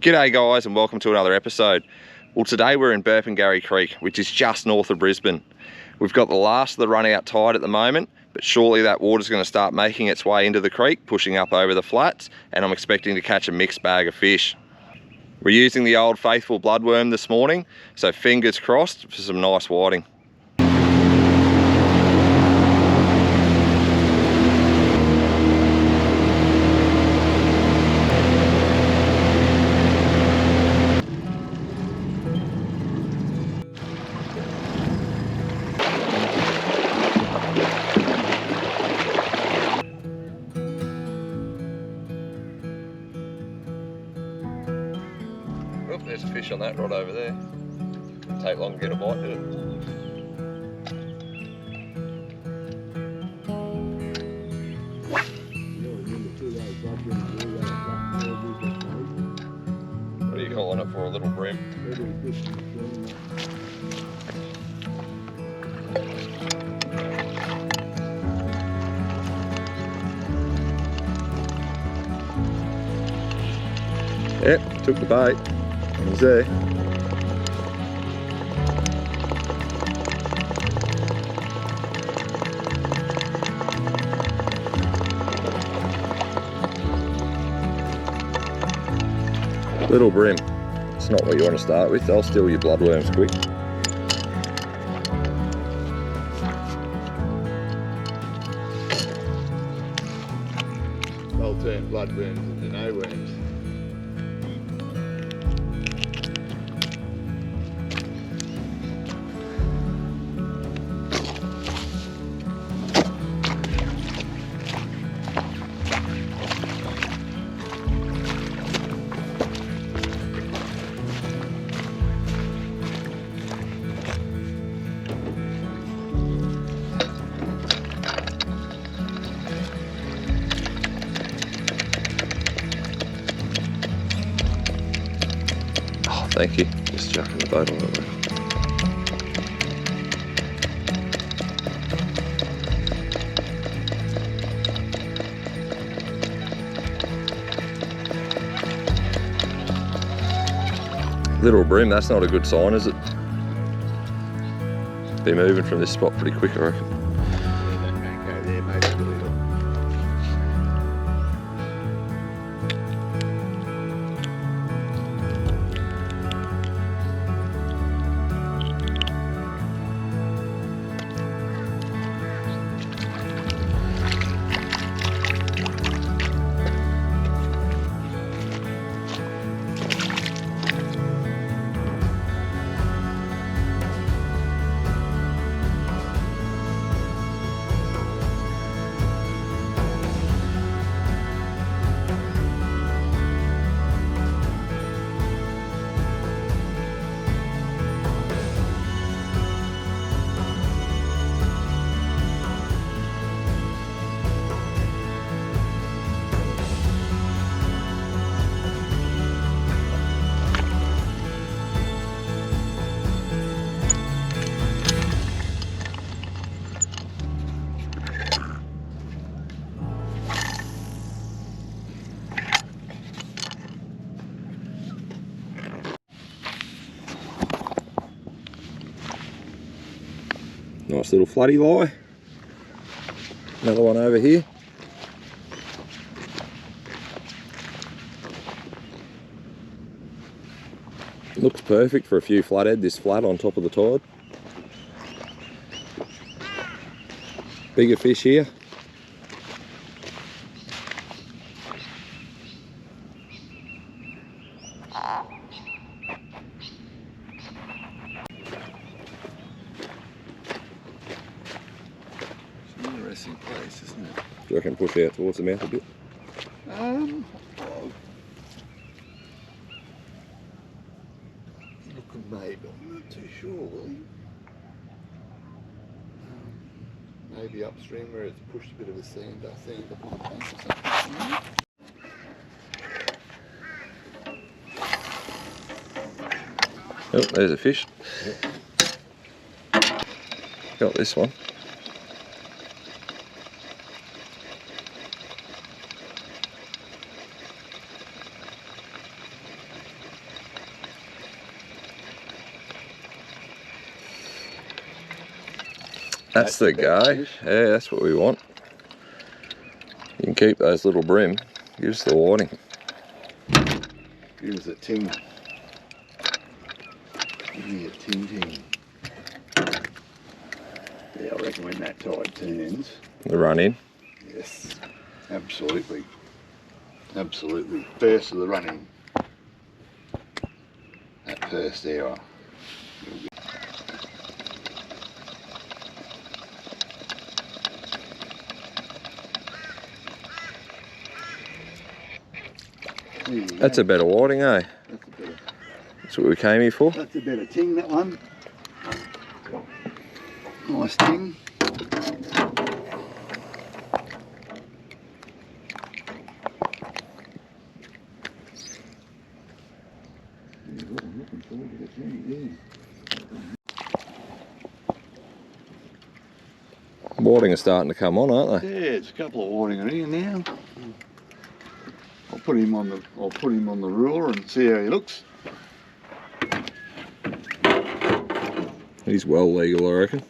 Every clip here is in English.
G'day guys and welcome to another episode. Well, today we're in Burpengary Creek, which is just north of Brisbane. We've got the last of the run out tide at the moment, but shortly that water's going to start making its way into the creek, pushing up over the flats, and I'm expecting to catch a mixed bag of fish. We're using the old faithful bloodworm this morning, so fingers crossed for some nice whiting. Oh, there's a fish on that rod over there. Didn't take long to get a bite, did it? What are you calling it for, a little bream? Yep, took the bait. He's there. Little bream. It's not what you want to start with. They'll steal your bloodworms quick. They'll turn bloodworms into no worms. Thank you. Just chucking the boat on the way. Little bream, that's not a good sign, is it? Be moving from this spot pretty quick, I reckon. Yeah, that mango there made it really good. Nice little floody lie. Another one over here. Looks perfect for a few flathead, this flat on top of the tide. Bigger fish here. Interesting place, isn't it? Do you reckon push out towards the mouth a bit? Well, looking maybe, I'm not too sure, Willie. Maybe upstream where it's pushed a bit of a sand upon the bank or something. Oh, there's a fish. Yep. Got this one. That's the go. Yeah, that's what we want. You can keep those little brim. Give us the whiting. Give us a ting. Give me a ting. Yeah, I reckon when that tide turns. The run in. Yes, absolutely. Absolutely. First of the running. That first hour. That's a better whiting, eh? That's what we came here for. That's a better ting, that one. Nice ting. Whiting are starting to come on, aren't they? Yeah, it's a couple of whiting in here now. I'll put him on the ruler and see how he looks. He's well legal, I reckon.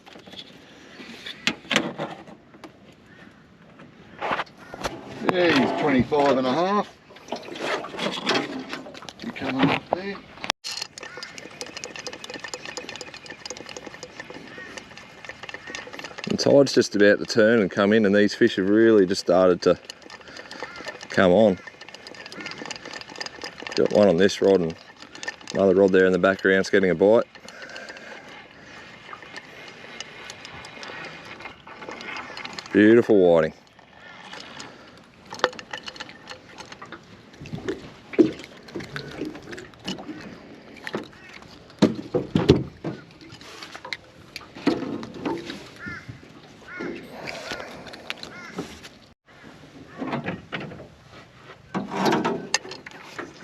Yeah, he's 25 and a half. He's coming up there. The tide's just about to turn and come in, and these fish have really just started to come on. Got one on this rod and another rod there in the background's getting a bite. Beautiful whiting.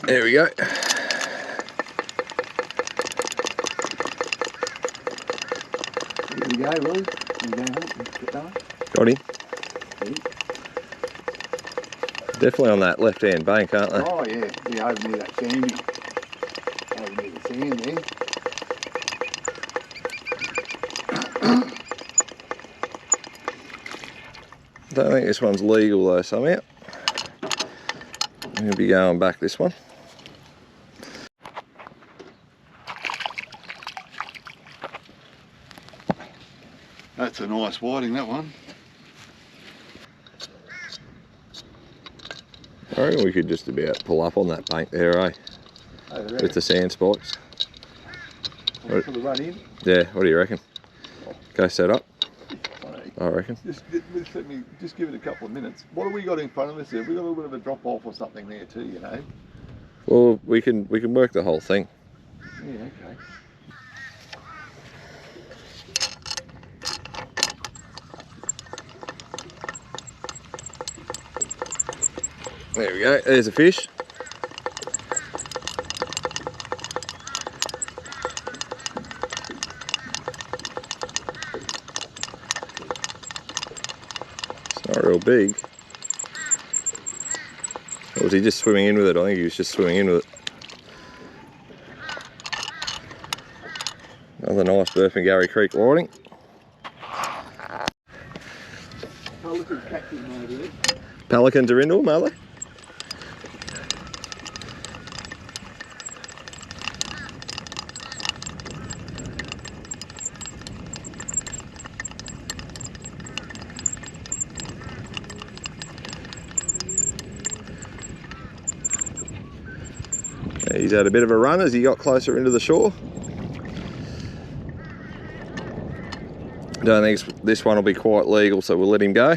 There we go. Here we go, Lou. You go home. Got him. Definitely on that left-hand bank, aren't they? Oh yeah, yeah, over near that sandy. Over near the sand there. Don't think this one's legal though, somehow. I'm going to be going back this one. That's a nice whiting, that one. I reckon we could just about pull up on that bank there, eh? With the sand spikes. For the run in. Yeah, what do you reckon? Go set up? I reckon. Just give it a couple of minutes. What have we got in front of us there? We've got a little bit of a drop off or something there too, you know. Well, we can work the whole thing. Yeah, okay. There we go, there's a fish. It's not real big. Or was he just swimming in with it? I think he was just swimming in with it. Another nice Burpengary Creek whiting. Pelicans are into them, are they? He's had a bit of a run as he got closer into the shore. Don't think this one will be quite legal, so we'll let him go.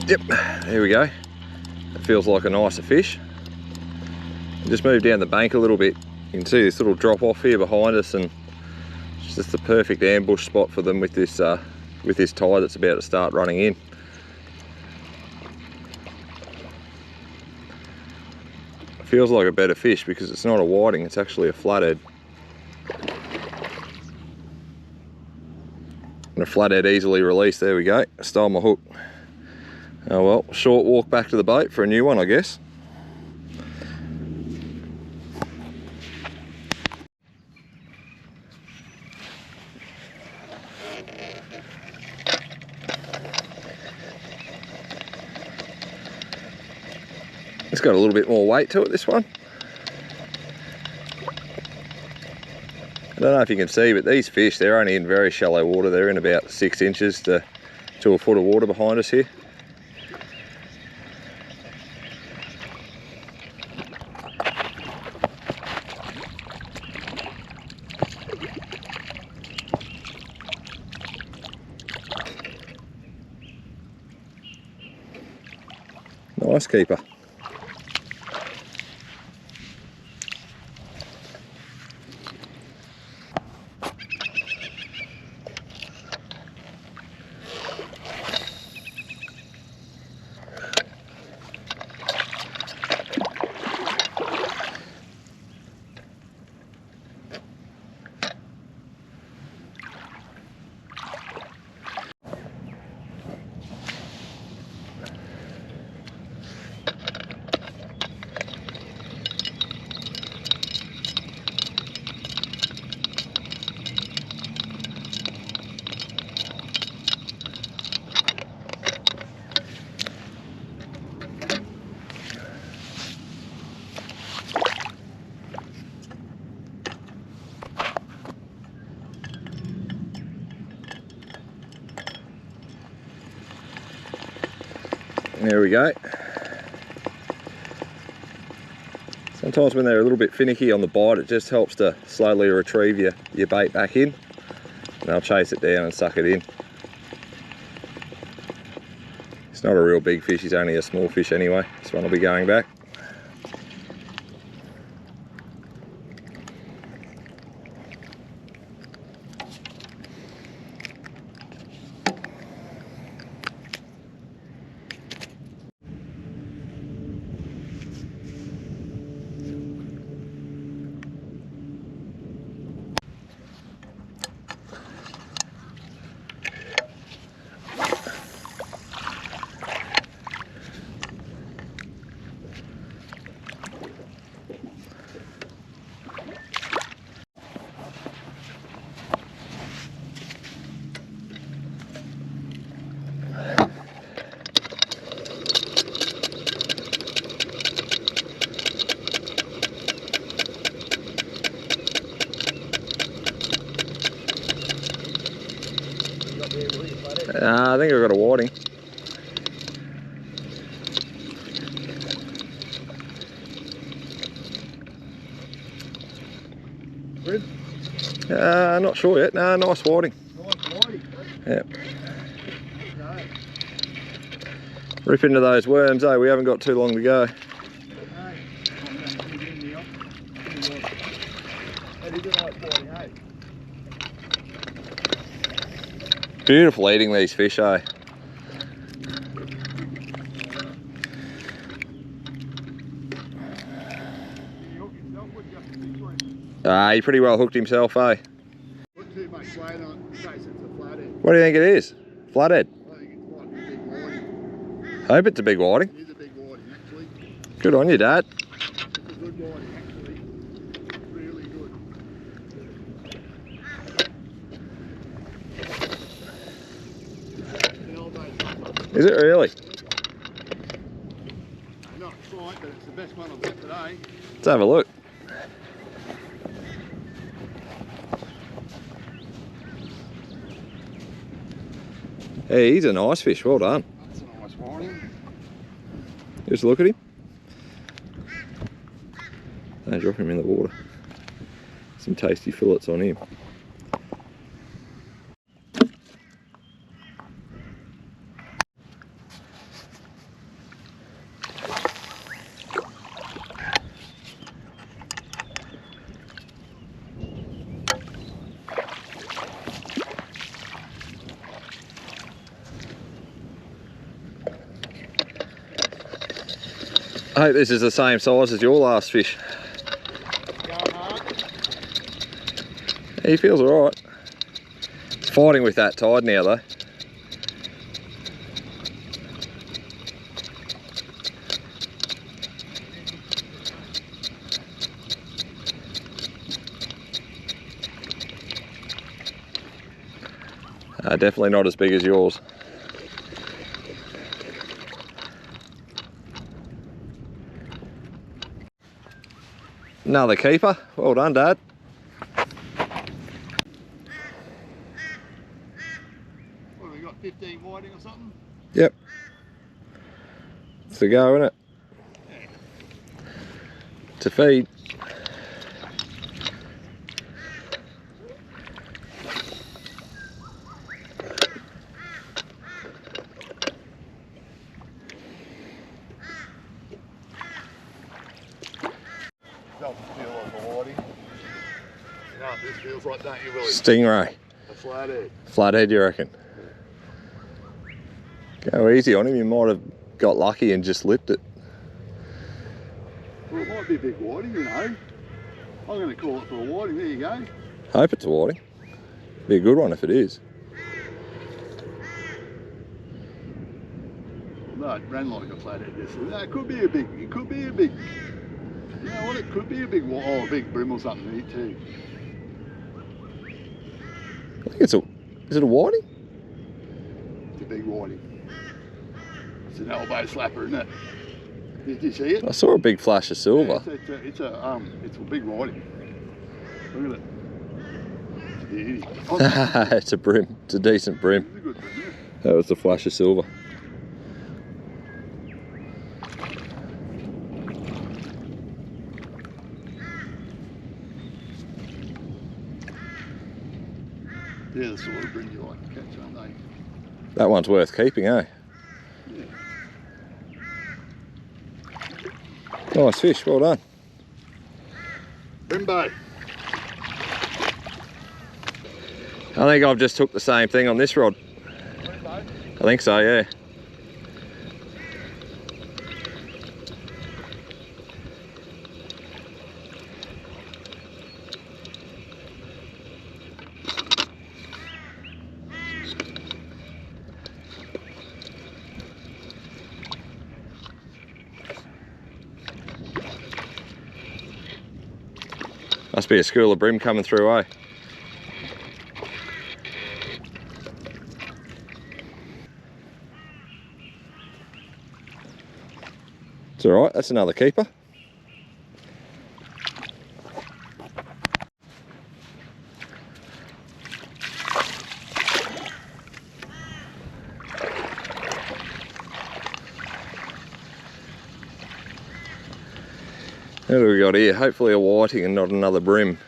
Yep, there we go. It feels like a nicer fish. Just move down the bank a little bit. You can see this little drop off here behind us, and it's just the perfect ambush spot for them with this tide that's about to start running in. It feels like a better fish because it's not a whiting, it's actually a flathead. And a flathead easily released. There we go. I stole my hook. Oh well, short walk back to the boat for a new one, I guess. It's got a little bit more weight to it, this one. I don't know if you can see, but these fish, they're only in very shallow water. They're in about 6 inches to a foot of water behind us here. Nice keeper. There we go. Sometimes when they're a little bit finicky on the bite, it just helps to slowly retrieve your bait back in, and they'll chase it down and suck it in. It's not a real big fish, he's only a small fish anyway. This one will be going back. I think I've got a whiting. Red? Not sure yet. No, nice whiting. Nice whiting. Yep. Okay. Rip into those worms, eh? We haven't got too long to go. Beautiful eating these fish, eh? He pretty well hooked himself, eh? Put too much weight on it, it's a flathead. What do you think it is? Flathead? I think it's like a big whiting. Hope it's a big whiting. It is a big whiting, actually. Good on you, Dad. It's a good whiting, actually. Really good. Is it really? Not quite, but it's the best one I've got today. Let's have a look. Hey, he's a nice fish, well done. That's a nice whiting. Just look at him. Don't drop him in the water. Some tasty fillets on him. hope this is the same size as your last fish. Going hard. He feels alright. Fighting with that tide now though. Definitely not as big as yours. Another keeper. Well done, Dad. What have we got, 15 whiting or something? Yep. It's the go, isn't it? Yeah. To feed. Doesn't feel like a whiting. You know what this feels like, don't you, Willie? Stingray. A flathead. Flathead, you reckon? Go easy on him, you might have got lucky and just lipped it. Well, it might be a big whiting, you know. I'm going to call it for a whiting. There you go. Hope it's a whiting. Be a good one if it is. No, it ran like a flathead yesterday. No, it could be a big, you know what, it could be a big, a big brim or something to eat too. I think it's a, is it a whiting? It's a big whiting. It's an elbow slapper, isn't it? Did you see it? I saw a big flash of silver. Yeah, it's a big whiting. Look at it. It's a beauty. It's a brim. It's a decent brim. It's a good brim, yeah. That was the flash of silver. Yeah, the sort of brim you like to catch, aren't they? That one's worth keeping, eh? Yeah. Nice fish, well done. Breambo. I think I've just took the same thing on this rod. Breambo? I think so, yeah. Must be a school of brim coming through, eh? It's alright, that's another keeper. What do we got here? Hopefully a whiting and not another brim.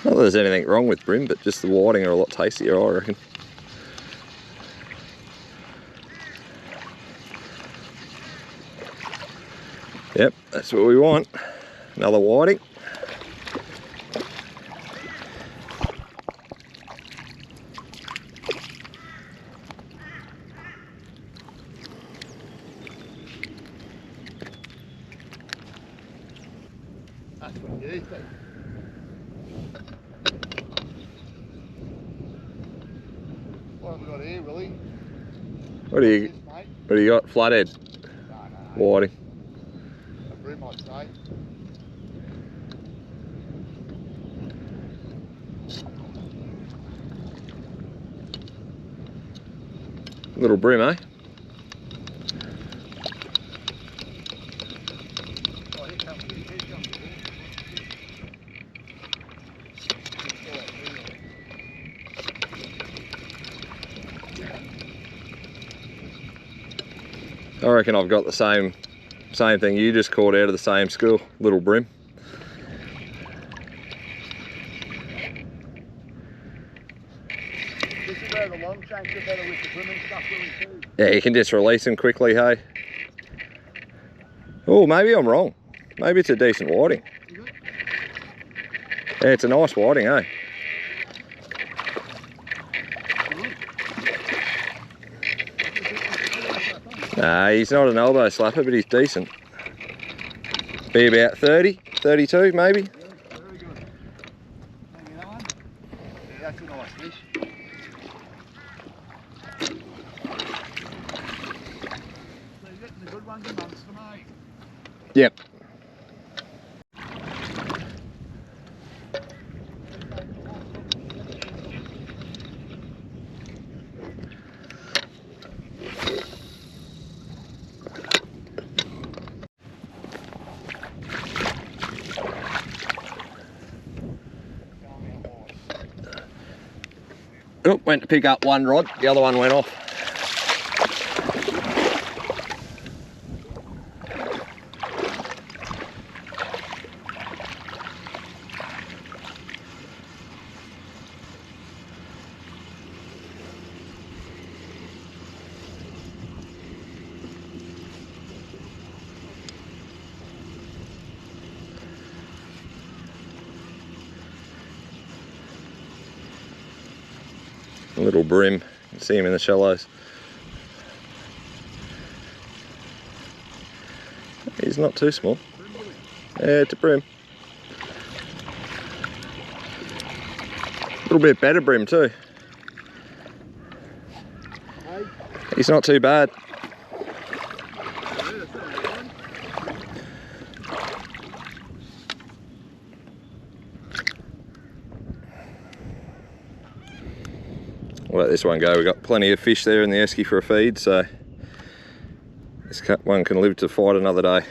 Not that there's anything wrong with brim, but just the whiting are a lot tastier, I reckon. Yep, that's what we want. Another whiting. That's what you eat, though. What have we got here, Willie? What do you got? Flathead? No. Whiting. A brim, I'd say. Little brim, eh? Oh, here comes the I reckon I've got the same thing you just caught out of the same school. Little brim. This is where the long shanks are better with the brim and stuff, Willie, too. Yeah, you can just release them quickly, hey? Oh, maybe I'm wrong. Maybe it's a decent whiting. Is it? Yeah, it's a nice whiting, eh? Nah, he's not an elbow slapper, but he's decent. Be about 30, 32 maybe. Yeah, very good. Maybe that one? Yeah, that's a nice fish. So you're getting the good ones amongst them, eh? Yep. Oh, went to pick up one rod, the other one went off. A little brim, you can see him in the shallows. He's not too small. Yeah, it's a brim. A little bit better brim too. He's not too bad. We'll let this one go. We've got plenty of fish there in the esky for a feed, so this one can live to fight another day.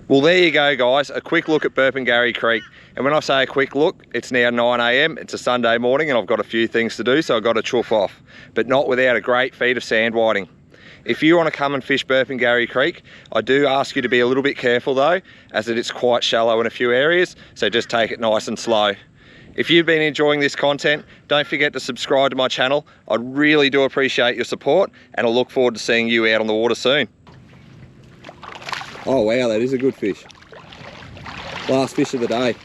Well, there you go, guys, a quick look at Burpengary Creek. And when I say a quick look, it's now 9 AM, it's a Sunday morning and I've got a few things to do, so I've got to chuff off, but not without a great feed of sand whiting. If you want to come and fish Burpengary Creek, I do ask you to be a little bit careful though, as it is quite shallow in a few areas, so just take it nice and slow. If you've been enjoying this content, don't forget to subscribe to my channel. I really do appreciate your support, and I look forward to seeing you out on the water soon. Oh wow, that is a good fish. Last fish of the day.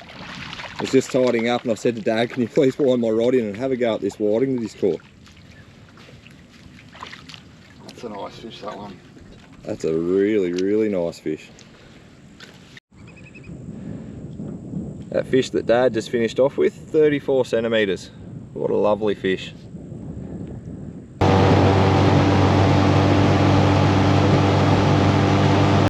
I was just tidying up and I said to Dad, can you please wind my rod in and have a go at this whiting that he's caught. That's a nice fish, that one. That's a really, really nice fish. That fish that Dad just finished off with, 34 centimetres. What a lovely fish.